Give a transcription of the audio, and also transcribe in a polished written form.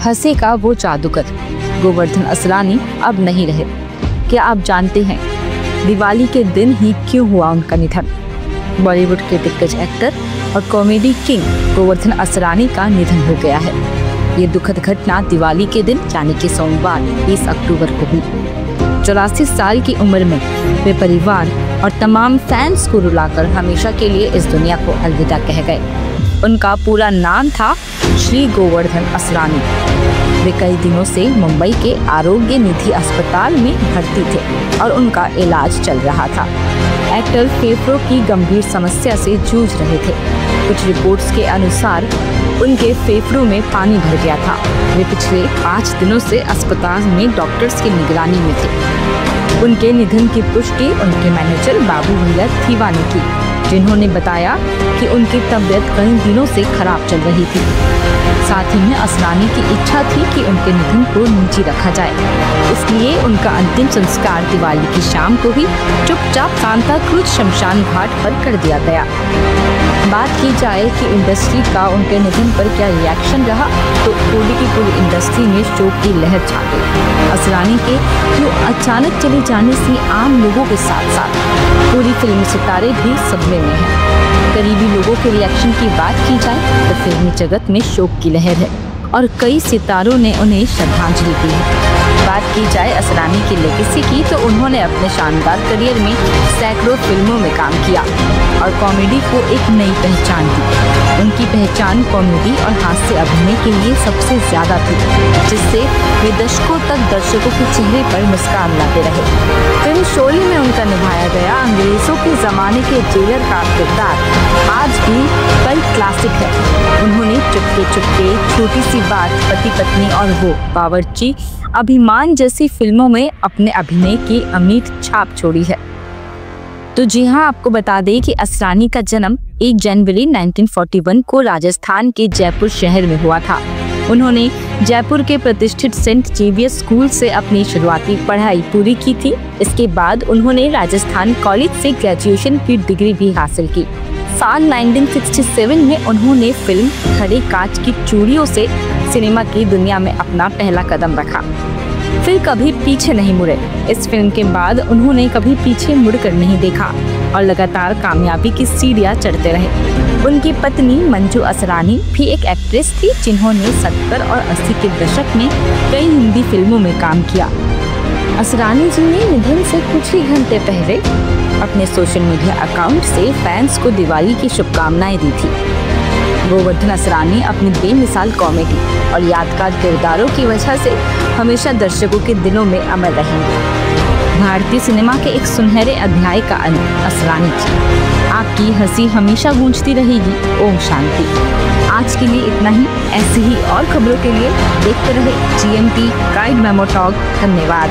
हंसी का वो जादूगर गोवर्धन असरानी अब नहीं रहे। क्या आप जानते हैं दिवाली के दिन ही क्यों हुआ उनका निधन? बॉलीवुड के दिग्गज एक्टर और कॉमेडी किंग गोवर्धन असरानी का निधन हो गया है। ये दुखद घटना दिवाली के दिन यानी कि सोमवार 20 अक्टूबर को हुई। 84 साल की उम्र में वे परिवार और तमाम फैंस को रुलाकर हमेशा के लिए इस दुनिया को अलविदा कह गए। उनका पूरा नाम था श्री गोवर्धन असरानी। वे कई दिनों से मुंबई के आरोग्य निधि अस्पताल में भर्ती थे और उनका इलाज चल रहा था। एक्टर फेफड़ों की गंभीर समस्या से जूझ रहे थे। कुछ रिपोर्ट्स के अनुसार उनके फेफड़ों में पानी भर गया था। वे पिछले 5 दिनों से अस्पताल में डॉक्टर्स की निगरानी में थे। उनके निधन की पुष्टि उनके मैनेजर बाबू भैया थीवा ने की, जिन्होंने बताया कि उनकी तबीयत कई दिनों से खराब चल रही थी। साथ ही में असरानी की इच्छा थी कि उनके निधन को निजी रखा जाए, इसलिए उनका अंतिम संस्कार दिवाली की शाम को ही चुपचाप सांता क्रूज शमशान घाट पर कर दिया गया। बात की जाए कि इंडस्ट्री का उनके निधन पर क्या रिएक्शन रहा, तो पूरी की पूरी इंडस्ट्री में शोक की लहर छा गई। असरानी के यूं अचानक चले जाने से आम लोगों के साथ साथ पूरी फिल्मी सितारे भी सदमे में हैं। करीबी लोगों के रिएक्शन की बात की जाए तो फिल्मी जगत में शोक की लहर है और कई सितारों ने उन्हें श्रद्धांजलि दी है। बात की जाए असरानी की लेगेसी की, तो उन्होंने अपने शानदार करियर में सैकड़ों फिल्मों में काम किया और कॉमेडी को एक नई पहचान दी। उनकी पहचान कॉमेडी और हास्य अभिनय के लिए सबसे ज्यादा थी, जिससे वे दशकों तक दर्शकों के चेहरे पर मुस्कान लाते रहे। फिल्म शोले में उनका निभाया गया अंग्रेजों के जमाने के जेलर का किरदार आज भी कल्ट क्लासिक है। उन्होंने चुपके चुपके, छोटी सी बात, पति पत्नी और वो, बावर्ची, अभिमान जैसी फिल्मों में अपने अभिनय की अमिट छाप छोड़ी है। तो जी हाँ, आपको बता दें कि असरानी का जन्म 1 जनवरी 1941 को राजस्थान के जयपुर शहर में हुआ था। उन्होंने जयपुर के प्रतिष्ठित सेंट जेवियर्स स्कूल से अपनी शुरुआती पढ़ाई पूरी की थी। इसके बाद उन्होंने राजस्थान कॉलेज से ग्रेजुएशन की डिग्री भी हासिल की। साल 1967 में उन्होंने फिल्म खड़े कांच की चूड़ियों से सिनेमा की दुनिया में अपना पहला कदम रखा। फिर कभी पीछे नहीं मुड़े। इस फिल्म के बाद उन्होंने कभी पीछे मुड़कर नहीं देखा और लगातार कामयाबी की सीढ़ियां चढ़ते रहे। उनकी पत्नी मंजू असरानी भी एक एक्ट्रेस थी, जिन्होंने 70 और 80 के दशक में कई हिंदी फिल्मों में काम किया। असरानी जी ने निधन से कुछ ही घंटे पहले अपने सोशल मीडिया अकाउंट से फैंस को दिवाली की शुभकामनाएं दी थी। गोवर्धन असरानी अपनी बेमिसाल कॉमेडी और यादगार किरदारों की वजह से हमेशा दर्शकों के दिलों में अमर रहेंगे। भारतीय सिनेमा के एक सुनहरे अध्याय का अंत असरानी जी। आपकी हंसी हमेशा गूंजती रहेगी। ओम शांति। आज के लिए इतना ही। ऐसी ही और खबरों के लिए देखते रहे GMT गाइड मेमो टॉक। धन्यवाद।